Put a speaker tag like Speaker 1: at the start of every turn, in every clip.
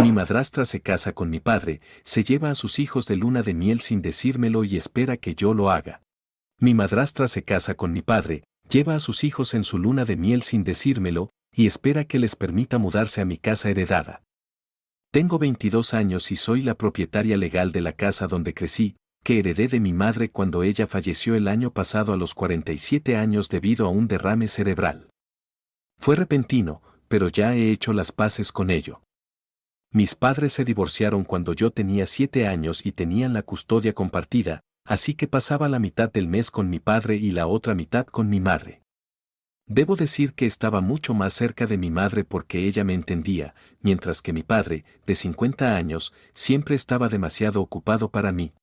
Speaker 1: Mi madrastra se casa con mi padre, se lleva a sus hijos de luna de miel sin decírmelo y espera que yo lo haga. Mi madrastra se casa con mi padre, lleva a sus hijos en su luna de miel sin decírmelo, y espera que les permita mudarse a mi casa heredada. Tengo 22 años y soy la propietaria legal de la casa donde crecí, que heredé de mi madre cuando ella falleció el año pasado a los 47 años debido a un derrame cerebral. Fue repentino, pero ya he hecho las paces con ello. Mis padres se divorciaron cuando yo tenía 7 años y tenían la custodia compartida, así que pasaba la mitad del mes con mi padre y la otra mitad con mi madre. Debo decir que estaba mucho más cerca de mi madre porque ella me entendía, mientras que mi padre, de 50 años, siempre estaba demasiado ocupado para mí.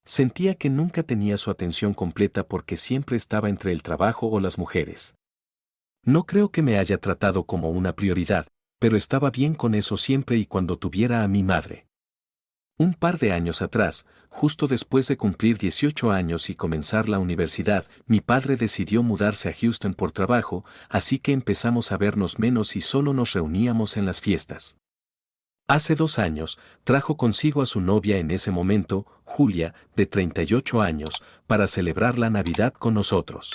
Speaker 1: Sentía que nunca tenía su atención completa porque siempre estaba entre el trabajo o las mujeres. No creo que me haya tratado como una prioridad, pero estaba bien con eso siempre y cuando tuviera a mi madre. Un par de años atrás, justo después de cumplir 18 años y comenzar la universidad, mi padre decidió mudarse a Houston por trabajo, así que empezamos a vernos menos y solo nos reuníamos en las fiestas. Hace 2 años, trajo consigo a su novia en ese momento, Julia, de 38 años, para celebrar la Navidad con nosotros.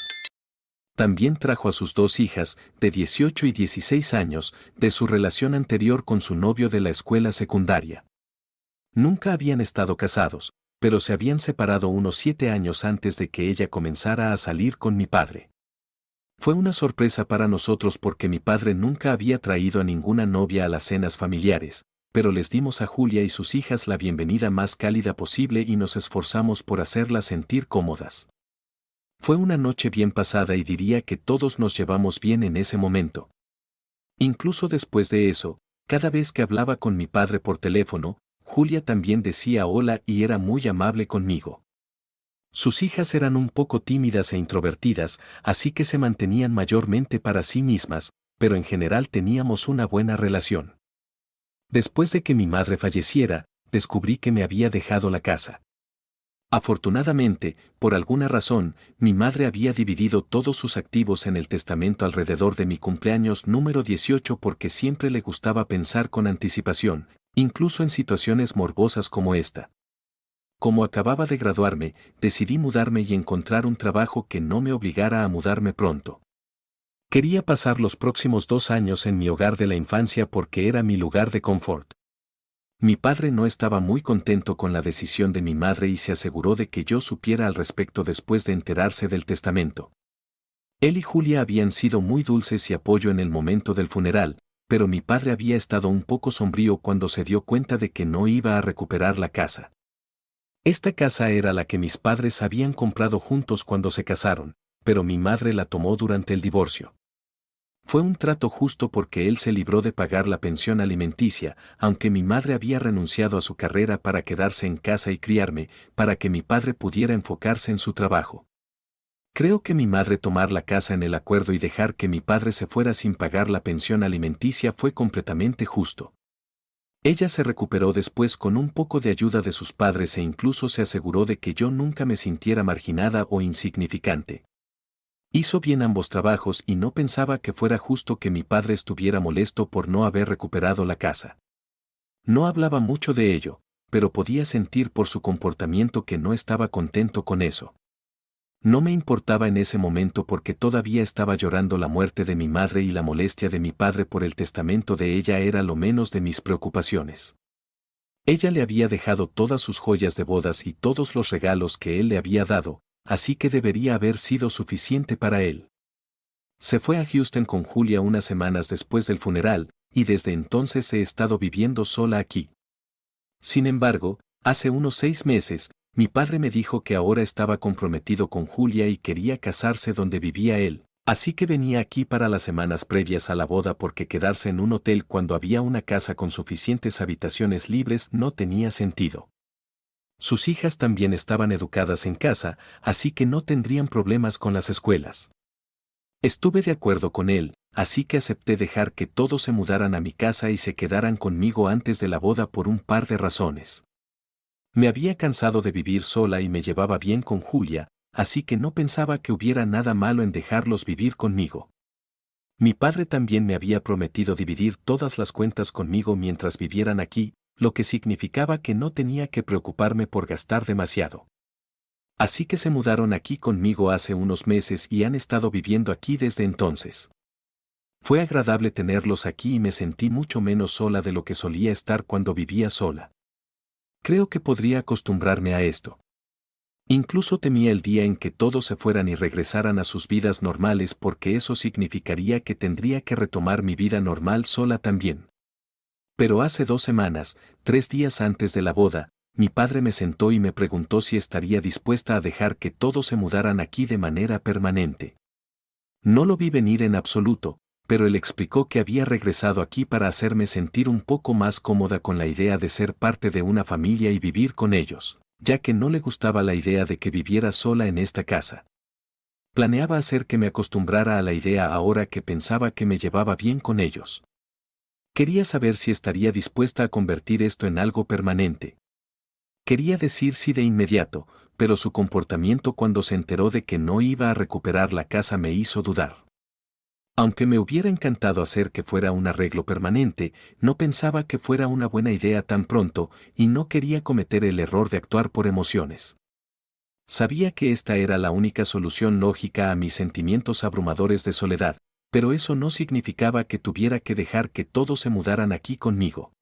Speaker 1: También trajo a sus 2 hijas, de 18 y 16 años, de su relación anterior con su novio de la escuela secundaria. Nunca habían estado casados, pero se habían separado unos 7 años antes de que ella comenzara a salir con mi padre. Fue una sorpresa para nosotros porque mi padre nunca había traído a ninguna novia a las cenas familiares, pero les dimos a Julia y sus hijas la bienvenida más cálida posible y nos esforzamos por hacerlas sentir cómodas. Fue una noche bien pasada y diría que todos nos llevamos bien en ese momento. Incluso después de eso, cada vez que hablaba con mi padre por teléfono, Julia también decía hola y era muy amable conmigo. Sus hijas eran un poco tímidas e introvertidas, así que se mantenían mayormente para sí mismas, pero en general teníamos una buena relación. Después de que mi madre falleciera, descubrí que me había dejado la casa. Afortunadamente, por alguna razón, mi madre había dividido todos sus activos en el testamento alrededor de mi cumpleaños número 18 porque siempre le gustaba pensar con anticipación, incluso en situaciones morbosas como esta. Como acababa de graduarme, decidí mudarme y encontrar un trabajo que no me obligara a mudarme pronto. Quería pasar los próximos 2 años en mi hogar de la infancia porque era mi lugar de confort. Mi padre no estaba muy contento con la decisión de mi madre y se aseguró de que yo supiera al respecto después de enterarse del testamento. Él y Julia habían sido muy dulces y apoyo en el momento del funeral, pero mi padre había estado un poco sombrío cuando se dio cuenta de que no iba a recuperar la casa. Esta casa era la que mis padres habían comprado juntos cuando se casaron, pero mi madre la tomó durante el divorcio. Fue un trato justo porque él se libró de pagar la pensión alimenticia, aunque mi madre había renunciado a su carrera para quedarse en casa y criarme, para que mi padre pudiera enfocarse en su trabajo. Creo que mi madre tomar la casa en el acuerdo y dejar que mi padre se fuera sin pagar la pensión alimenticia fue completamente justo. Ella se recuperó después con un poco de ayuda de sus padres e incluso se aseguró de que yo nunca me sintiera marginada o insignificante. Hizo bien ambos trabajos y no pensaba que fuera justo que mi padre estuviera molesto por no haber recuperado la casa. No hablaba mucho de ello, pero podía sentir por su comportamiento que no estaba contento con eso. No me importaba en ese momento porque todavía estaba llorando la muerte de mi madre y la molestia de mi padre por el testamento de ella era lo menos de mis preocupaciones. Ella le había dejado todas sus joyas de bodas y todos los regalos que él le había dado, así que debería haber sido suficiente para él. Se fue a Houston con Julia unas semanas después del funeral, y desde entonces he estado viviendo sola aquí. Sin embargo, hace unos 6 meses, mi padre me dijo que ahora estaba comprometido con Julia y quería casarse donde vivía él, así que venía aquí para las semanas previas a la boda porque quedarse en un hotel cuando había una casa con suficientes habitaciones libres no tenía sentido. Sus hijas también estaban educadas en casa, así que no tendrían problemas con las escuelas. Estuve de acuerdo con él, así que acepté dejar que todos se mudaran a mi casa y se quedaran conmigo antes de la boda por un par de razones. Me había cansado de vivir sola y me llevaba bien con Julia, así que no pensaba que hubiera nada malo en dejarlos vivir conmigo. Mi padre también me había prometido dividir todas las cuentas conmigo mientras vivieran aquí, lo que significaba que no tenía que preocuparme por gastar demasiado. Así que se mudaron aquí conmigo hace unos meses y han estado viviendo aquí desde entonces. Fue agradable tenerlos aquí y me sentí mucho menos sola de lo que solía estar cuando vivía sola. Creo que podría acostumbrarme a esto. Incluso temía el día en que todos se fueran y regresaran a sus vidas normales porque eso significaría que tendría que retomar mi vida normal sola también. Pero hace 2 semanas, 3 días antes de la boda, mi padre me sentó y me preguntó si estaría dispuesta a dejar que todos se mudaran aquí de manera permanente. No lo vi venir en absoluto, pero él explicó que había regresado aquí para hacerme sentir un poco más cómoda con la idea de ser parte de una familia y vivir con ellos, ya que no le gustaba la idea de que viviera sola en esta casa. Planeaba hacer que me acostumbrara a la idea ahora que pensaba que me llevaba bien con ellos. Quería saber si estaría dispuesta a convertir esto en algo permanente. Quería decir sí de inmediato, pero su comportamiento cuando se enteró de que no iba a recuperar la casa me hizo dudar. Aunque me hubiera encantado hacer que fuera un arreglo permanente, no pensaba que fuera una buena idea tan pronto y no quería cometer el error de actuar por emociones. Sabía que esta era la única solución lógica a mis sentimientos abrumadores de soledad, pero eso no significaba que tuviera que dejar que todos se mudaran aquí conmigo.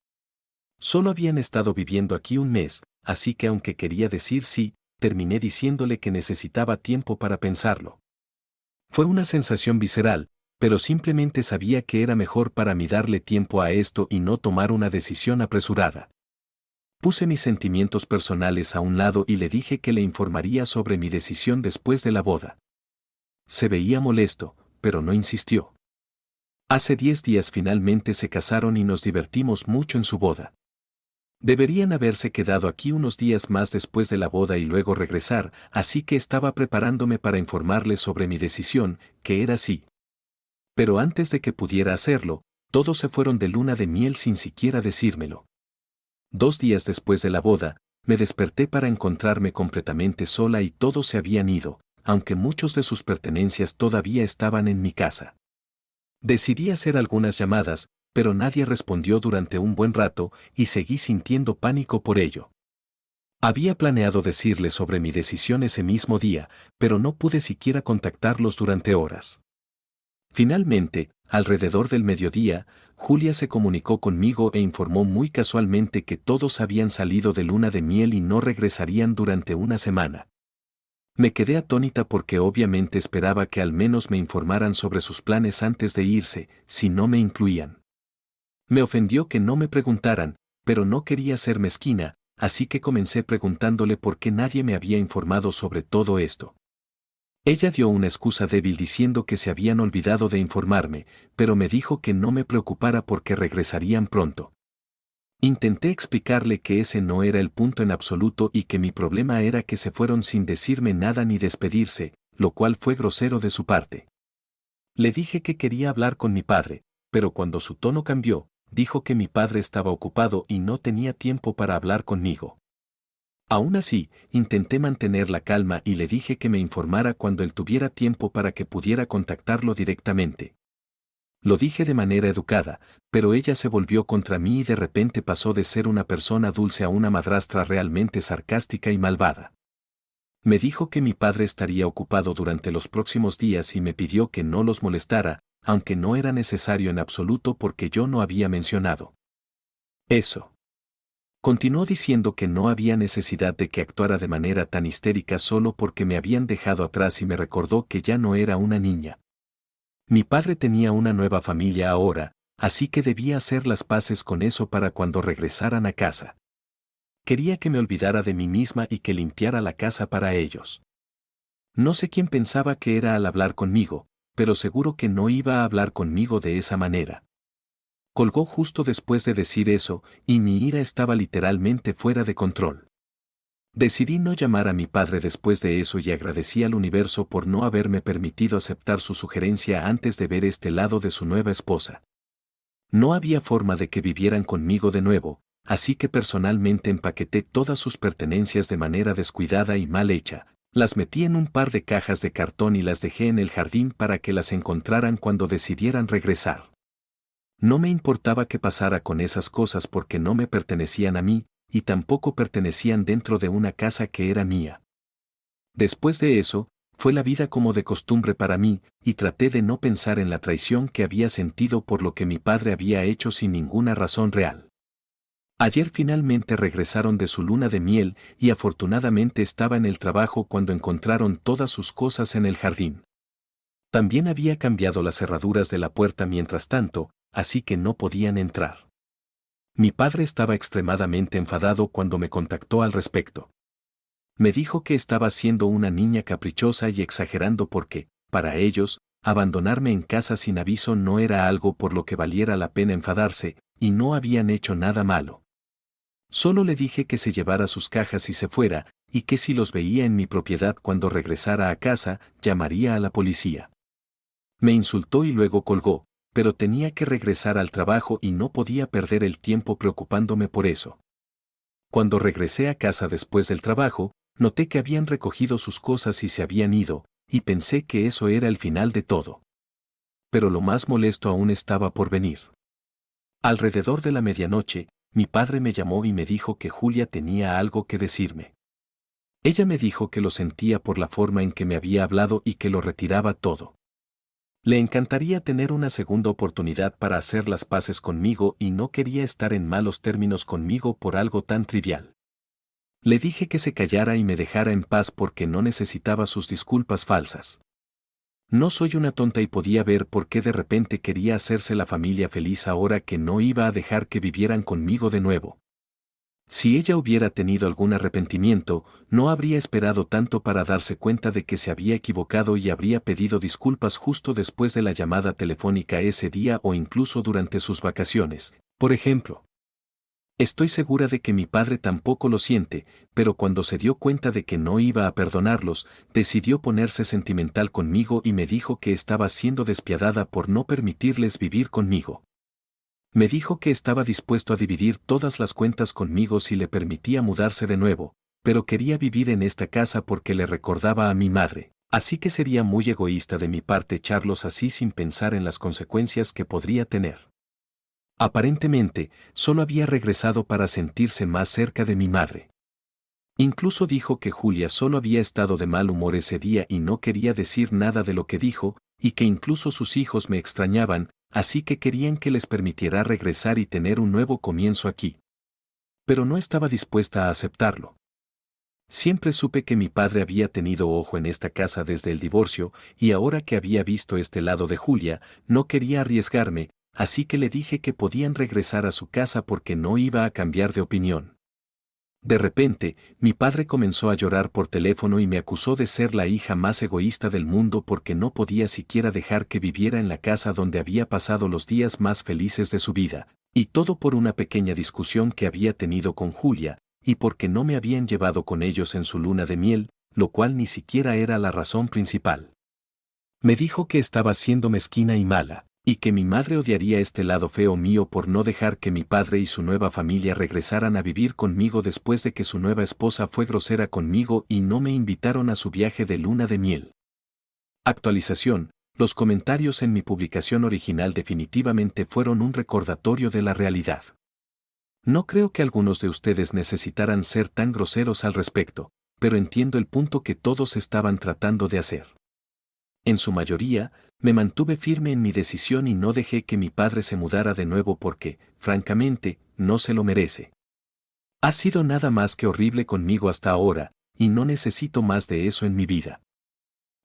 Speaker 1: Solo habían estado viviendo aquí un mes, así que aunque quería decir sí, terminé diciéndole que necesitaba tiempo para pensarlo. Fue una sensación visceral, pero simplemente sabía que era mejor para mí darle tiempo a esto y no tomar una decisión apresurada. Puse mis sentimientos personales a un lado y le dije que le informaría sobre mi decisión después de la boda. Se veía molesto, pero no insistió. Hace 10 días finalmente se casaron y nos divertimos mucho en su boda. Deberían haberse quedado aquí unos días más después de la boda y luego regresar, así que estaba preparándome para informarles sobre mi decisión, que era sí. Pero antes de que pudiera hacerlo, todos se fueron de luna de miel sin siquiera decírmelo. 2 días después de la boda, me desperté para encontrarme completamente sola y todos se habían ido, aunque muchos de sus pertenencias todavía estaban en mi casa. Decidí hacer algunas llamadas, pero nadie respondió durante un buen rato y seguí sintiendo pánico por ello. Había planeado decirles sobre mi decisión ese mismo día, pero no pude siquiera contactarlos durante horas. Finalmente, alrededor del mediodía, Julia se comunicó conmigo e informó muy casualmente que todos habían salido de luna de miel y no regresarían durante una semana. Me quedé atónita porque obviamente esperaba que al menos me informaran sobre sus planes antes de irse, si no me incluían. Me ofendió que no me preguntaran, pero no quería ser mezquina, así que comencé preguntándole por qué nadie me había informado sobre todo esto. Ella dio una excusa débil diciendo que se habían olvidado de informarme, pero me dijo que no me preocupara porque regresarían pronto. Intenté explicarle que ese no era el punto en absoluto y que mi problema era que se fueron sin decirme nada ni despedirse, lo cual fue grosero de su parte. Le dije que quería hablar con mi padre, pero cuando su tono cambió, dijo que mi padre estaba ocupado y no tenía tiempo para hablar conmigo. Aún así, intenté mantener la calma y le dije que me informara cuando él tuviera tiempo para que pudiera contactarlo directamente. Lo dije de manera educada, pero ella se volvió contra mí y de repente pasó de ser una persona dulce a una madrastra realmente sarcástica y malvada. Me dijo que mi padre estaría ocupado durante los próximos días y me pidió que no los molestara, aunque no era necesario en absoluto porque yo no había mencionado eso. Continuó diciendo que no había necesidad de que actuara de manera tan histérica solo porque me habían dejado atrás y me recordó que ya no era una niña. Mi padre tenía una nueva familia ahora, así que debía hacer las paces con eso para cuando regresaran a casa. Quería que me olvidara de mí misma y que limpiara la casa para ellos. No sé quién pensaba que era al hablar conmigo, pero seguro que no iba a hablar conmigo de esa manera. Colgó justo después de decir eso, y mi ira estaba literalmente fuera de control. Decidí no llamar a mi padre después de eso y agradecí al universo por no haberme permitido aceptar su sugerencia antes de ver este lado de su nueva esposa. No había forma de que vivieran conmigo de nuevo, así que personalmente empaqueté todas sus pertenencias de manera descuidada y mal hecha, Las metí en un par de cajas de cartón y las dejé en el jardín para que las encontraran cuando decidieran regresar. No me importaba qué pasara con esas cosas porque no me pertenecían a mí, y tampoco pertenecían dentro de una casa que era mía. Después de eso, fue la vida como de costumbre para mí, y traté de no pensar en la traición que había sentido por lo que mi padre había hecho sin ninguna razón real. Ayer finalmente regresaron de su luna de miel y afortunadamente estaba en el trabajo cuando encontraron todas sus cosas en el jardín. También había cambiado las cerraduras de la puerta mientras tanto, así que no podían entrar. Mi padre estaba extremadamente enfadado cuando me contactó al respecto. Me dijo que estaba siendo una niña caprichosa y exagerando porque, para ellos, abandonarme en casa sin aviso no era algo por lo que valiera la pena enfadarse, y no habían hecho nada malo. Solo le dije que se llevara sus cajas y se fuera, y que si los veía en mi propiedad cuando regresara a casa, llamaría a la policía. Me insultó y luego colgó, pero tenía que regresar al trabajo y no podía perder el tiempo preocupándome por eso. Cuando regresé a casa después del trabajo, noté que habían recogido sus cosas y se habían ido, y pensé que eso era el final de todo. Pero lo más molesto aún estaba por venir. Alrededor de la medianoche, mi padre me llamó y me dijo que Julia tenía algo que decirme. Ella me dijo que lo sentía por la forma en que me había hablado y que lo retiraba todo. Le encantaría tener una segunda oportunidad para hacer las paces conmigo y no quería estar en malos términos conmigo por algo tan trivial. Le dije que se callara y me dejara en paz porque no necesitaba sus disculpas falsas. No soy una tonta y podía ver por qué de repente quería hacerse la familia feliz ahora que no iba a dejar que vivieran conmigo de nuevo. Si ella hubiera tenido algún arrepentimiento, no habría esperado tanto para darse cuenta de que se había equivocado y habría pedido disculpas justo después de la llamada telefónica ese día o incluso durante sus vacaciones, por ejemplo. Estoy segura de que mi padre tampoco lo siente, pero cuando se dio cuenta de que no iba a perdonarlos, decidió ponerse sentimental conmigo y me dijo que estaba siendo despiadada por no permitirles vivir conmigo. Me dijo que estaba dispuesto a dividir todas las cuentas conmigo si le permitía mudarse de nuevo, pero quería vivir en esta casa porque le recordaba a mi madre, así que sería muy egoísta de mi parte echarlos así sin pensar en las consecuencias que podría tener. Aparentemente, solo había regresado para sentirse más cerca de mi madre. Incluso dijo que Julia solo había estado de mal humor ese día y no quería decir nada de lo que dijo, y que incluso sus hijos me extrañaban, así que querían que les permitiera regresar y tener un nuevo comienzo aquí. Pero no estaba dispuesta a aceptarlo. Siempre supe que mi padre había tenido ojo en esta casa desde el divorcio, y ahora que había visto este lado de Julia, no quería arriesgarme, así que le dije que podían regresar a su casa porque no iba a cambiar de opinión. De repente, mi padre comenzó a llorar por teléfono y me acusó de ser la hija más egoísta del mundo porque no podía siquiera dejar que viviera en la casa donde había pasado los días más felices de su vida, y todo por una pequeña discusión que había tenido con Julia, y porque no me habían llevado con ellos en su luna de miel, lo cual ni siquiera era la razón principal. Me dijo que estaba siendo mezquina y mala, y que mi madre odiaría este lado feo mío por no dejar que mi padre y su nueva familia regresaran a vivir conmigo después de que su nueva esposa fue grosera conmigo y no me invitaron a su viaje de luna de miel. Actualización: los comentarios en mi publicación original definitivamente fueron un recordatorio de la realidad. No creo que algunos de ustedes necesitaran ser tan groseros al respecto, pero entiendo el punto que todos estaban tratando de hacer. En su mayoría, me mantuve firme en mi decisión y no dejé que mi padre se mudara de nuevo porque, francamente, no se lo merece. Ha sido nada más que horrible conmigo hasta ahora, y no necesito más de eso en mi vida.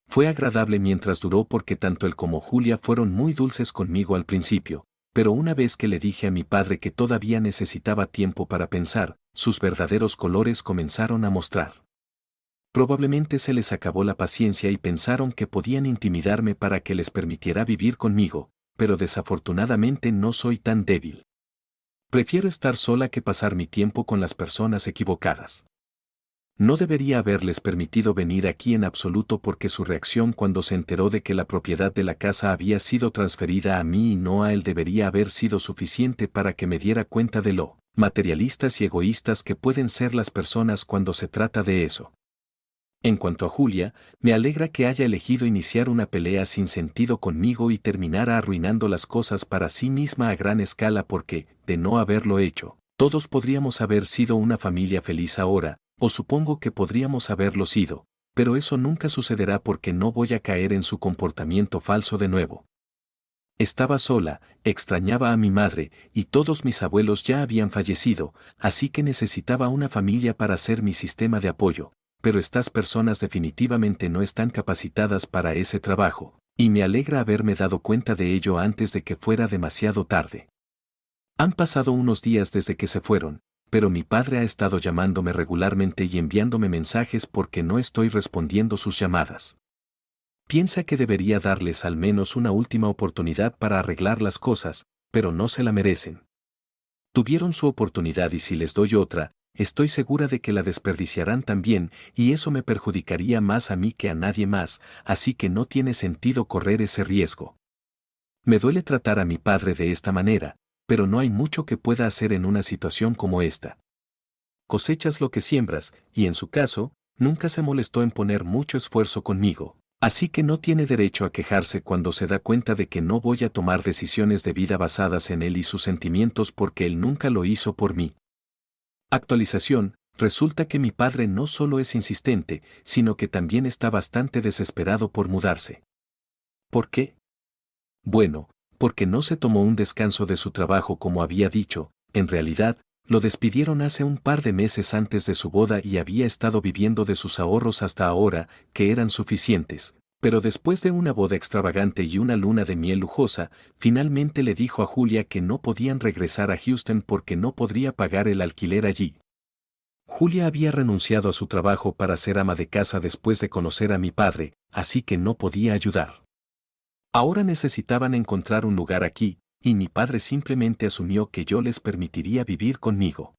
Speaker 1: Fue agradable mientras duró porque tanto él como Julia fueron muy dulces conmigo al principio, pero una vez que le dije a mi padre que todavía necesitaba tiempo para pensar, sus verdaderos colores comenzaron a mostrar. Probablemente se les acabó la paciencia y pensaron que podían intimidarme para que les permitiera vivir conmigo, pero desafortunadamente no soy tan débil. Prefiero estar sola que pasar mi tiempo con las personas equivocadas. No debería haberles permitido venir aquí en absoluto porque su reacción cuando se enteró de que la propiedad de la casa había sido transferida a mí y no a él debería haber sido suficiente para que me diera cuenta de lo materialistas y egoístas que pueden ser las personas cuando se trata de eso. En cuanto a Julia, me alegra que haya elegido iniciar una pelea sin sentido conmigo y terminara arruinando las cosas para sí misma a gran escala porque, de no haberlo hecho, todos podríamos haber sido una familia feliz ahora, o supongo que podríamos haberlo sido, pero eso nunca sucederá porque no voy a caer en su comportamiento falso de nuevo. Estaba sola, extrañaba a mi madre, y todos mis abuelos ya habían fallecido, así que necesitaba una familia para ser mi sistema de apoyo, pero estas personas definitivamente no están capacitadas para ese trabajo, y me alegra haberme dado cuenta de ello antes de que fuera demasiado tarde. Han pasado unos días desde que se fueron, pero mi padre ha estado llamándome regularmente y enviándome mensajes porque no estoy respondiendo sus llamadas. Piensa que debería darles al menos una última oportunidad para arreglar las cosas, pero no se la merecen. Tuvieron su oportunidad y si les doy otra, estoy segura de que la desperdiciarán también y eso me perjudicaría más a mí que a nadie más, así que no tiene sentido correr ese riesgo. Me duele tratar a mi padre de esta manera, pero no hay mucho que pueda hacer en una situación como esta. Cosechas lo que siembras, y en su caso, nunca se molestó en poner mucho esfuerzo conmigo. Así que no tiene derecho a quejarse cuando se da cuenta de que no voy a tomar decisiones de vida basadas en él y sus sentimientos porque él nunca lo hizo por mí. Actualización, resulta que mi padre no solo es insistente, sino que también está bastante desesperado por mudarse. ¿Por qué? Bueno, porque no se tomó un descanso de su trabajo como había dicho, en realidad, lo despidieron hace un par de meses antes de su boda y había estado viviendo de sus ahorros hasta ahora, que eran suficientes, pero después de una boda extravagante y una luna de miel lujosa, finalmente le dijo a Julia que no podían regresar a Houston porque no podría pagar el alquiler allí. Julia había renunciado a su trabajo para ser ama de casa después de conocer a mi padre, así que no podía ayudar. Ahora necesitaban encontrar un lugar aquí, y mi padre simplemente asumió que yo les permitiría vivir conmigo.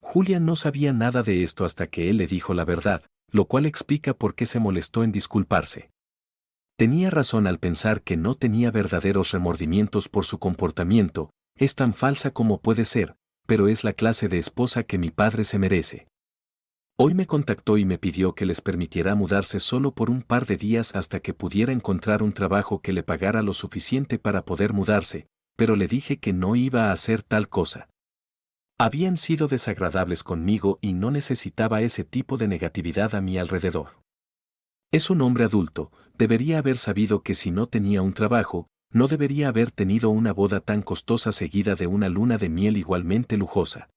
Speaker 1: Julia no sabía nada de esto hasta que él le dijo la verdad, lo cual explica por qué se molestó en disculparse. Tenía razón al pensar que no tenía verdaderos remordimientos por su comportamiento, es tan falsa como puede ser, pero es la clase de esposa que mi padre se merece. Hoy me contactó y me pidió que les permitiera mudarse solo por un par de días hasta que pudiera encontrar un trabajo que le pagara lo suficiente para poder mudarse, pero le dije que no iba a hacer tal cosa. Habían sido desagradables conmigo y no necesitaba ese tipo de negatividad a mi alrededor. Es un hombre adulto, debería haber sabido que si no tenía un trabajo, no debería haber tenido una boda tan costosa seguida de una luna de miel igualmente lujosa.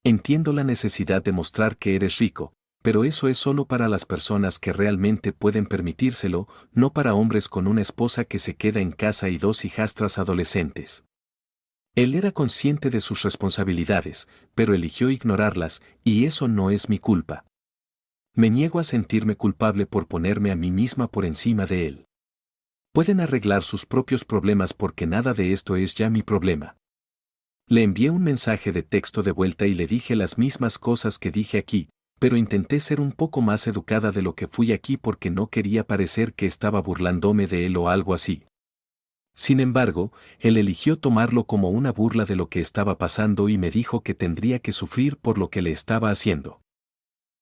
Speaker 1: Entiendo la necesidad de mostrar que eres rico, pero eso es solo para las personas que realmente pueden permitírselo, no para hombres con una esposa que se queda en casa y dos hijastras adolescentes. Él era consciente de sus responsabilidades, pero eligió ignorarlas, y eso no es mi culpa. Me niego a sentirme culpable por ponerme a mí misma por encima de él. Pueden arreglar sus propios problemas porque nada de esto es ya mi problema. Le envié un mensaje de texto de vuelta y le dije las mismas cosas que dije aquí, pero intenté ser un poco más educada de lo que fui aquí porque no quería parecer que estaba burlándome de él o algo así. Sin embargo, él eligió tomarlo como una burla de lo que estaba pasando y me dijo que tendría que sufrir por lo que le estaba haciendo.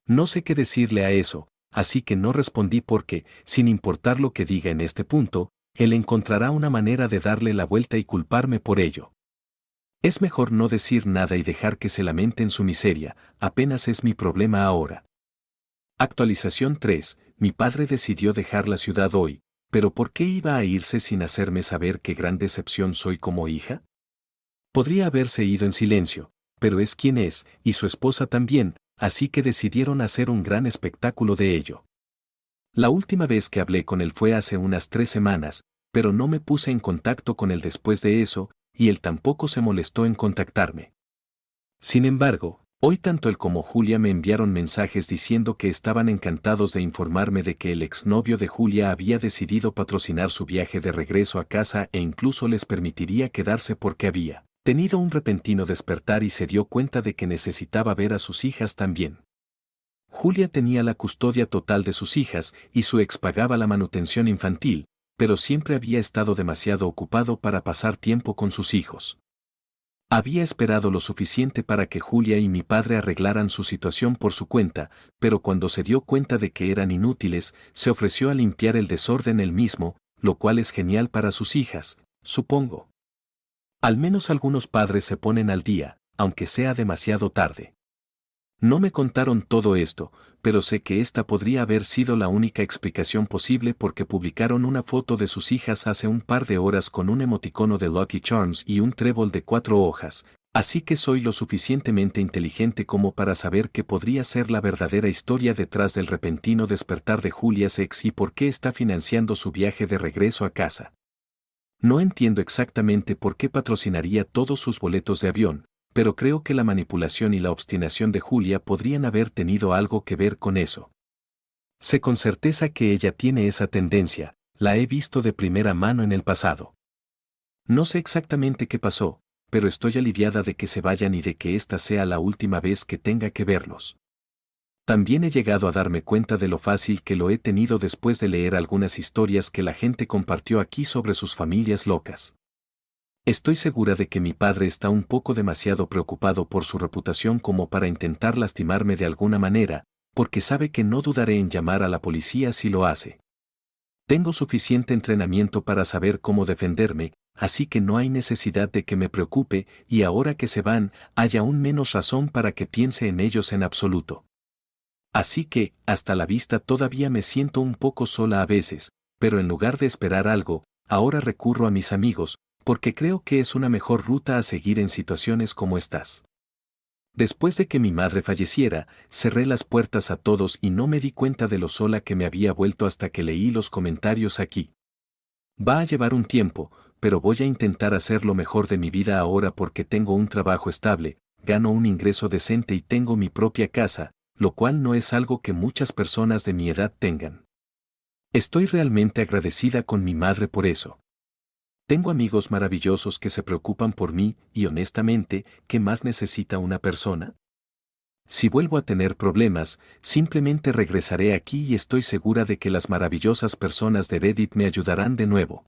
Speaker 1: No sé qué decirle a eso, así que no respondí porque, sin importar lo que diga en este punto, él encontrará una manera de darle la vuelta y culparme por ello. Es mejor no decir nada y dejar que se lamente en su miseria, apenas es mi problema ahora. Actualización 3. Mi padre decidió dejar la ciudad hoy, pero ¿por qué iba a irse sin hacerme saber qué gran decepción soy como hija? Podría haberse ido en silencio, pero es quien es, y su esposa también, así que decidieron hacer un gran espectáculo de ello. La última vez que hablé con él fue hace unas 3 semanas, pero no me puse en contacto con él después de eso, y él tampoco se molestó en contactarme. Sin embargo, hoy tanto él como Julia me enviaron mensajes diciendo que estaban encantados de informarme de que el exnovio de Julia había decidido patrocinar su viaje de regreso a casa e incluso les permitiría quedarse porque había tenido un repentino despertar y se dio cuenta de que necesitaba ver a sus hijas también. Julia tenía la custodia total de sus hijas y su ex pagaba la manutención infantil, pero siempre había estado demasiado ocupado para pasar tiempo con sus hijos. Había esperado lo suficiente para que Julia y mi padre arreglaran su situación por su cuenta, pero cuando se dio cuenta de que eran inútiles, se ofreció a limpiar el desorden él mismo, lo cual es genial para sus hijas, supongo. Al menos algunos padres se ponen al día, aunque sea demasiado tarde. No me contaron todo esto, pero sé que esta podría haber sido la única explicación posible porque publicaron una foto de sus hijas hace un par de horas con un emoticono de Lucky Charms y un trébol de 4 hojas, así que soy lo suficientemente inteligente como para saber que podría ser la verdadera historia detrás del repentino despertar de Julia Sex y por qué está financiando su viaje de regreso a casa. No entiendo exactamente por qué patrocinaría todos sus boletos de avión, pero creo que la manipulación y la obstinación de Julia podrían haber tenido algo que ver con eso. Sé con certeza que ella tiene esa tendencia, la he visto de primera mano en el pasado. No sé exactamente qué pasó, pero estoy aliviada de que se vayan y de que esta sea la última vez que tenga que verlos. También he llegado a darme cuenta de lo fácil que lo he tenido después de leer algunas historias que la gente compartió aquí sobre sus familias locas. Estoy segura de que mi padre está un poco demasiado preocupado por su reputación como para intentar lastimarme de alguna manera, porque sabe que no dudaré en llamar a la policía si lo hace. Tengo suficiente entrenamiento para saber cómo defenderme, así que no hay necesidad de que me preocupe y ahora que se van, hay aún menos razón para que piense en ellos en absoluto. Así que, hasta la vista todavía me siento un poco sola a veces, pero en lugar de esperar algo, ahora recurro a mis amigos, porque creo que es una mejor ruta a seguir en situaciones como estas. Después de que mi madre falleciera, cerré las puertas a todos y no me di cuenta de lo sola que me había vuelto hasta que leí los comentarios aquí. Va a llevar un tiempo, pero voy a intentar hacer lo mejor de mi vida ahora porque tengo un trabajo estable, gano un ingreso decente y tengo mi propia casa, lo cual no es algo que muchas personas de mi edad tengan. Estoy realmente agradecida con mi madre por eso. Tengo amigos maravillosos que se preocupan por mí y honestamente, ¿qué más necesita una persona? Si vuelvo a tener problemas, simplemente regresaré aquí y estoy segura de que las maravillosas personas de Reddit me ayudarán de nuevo.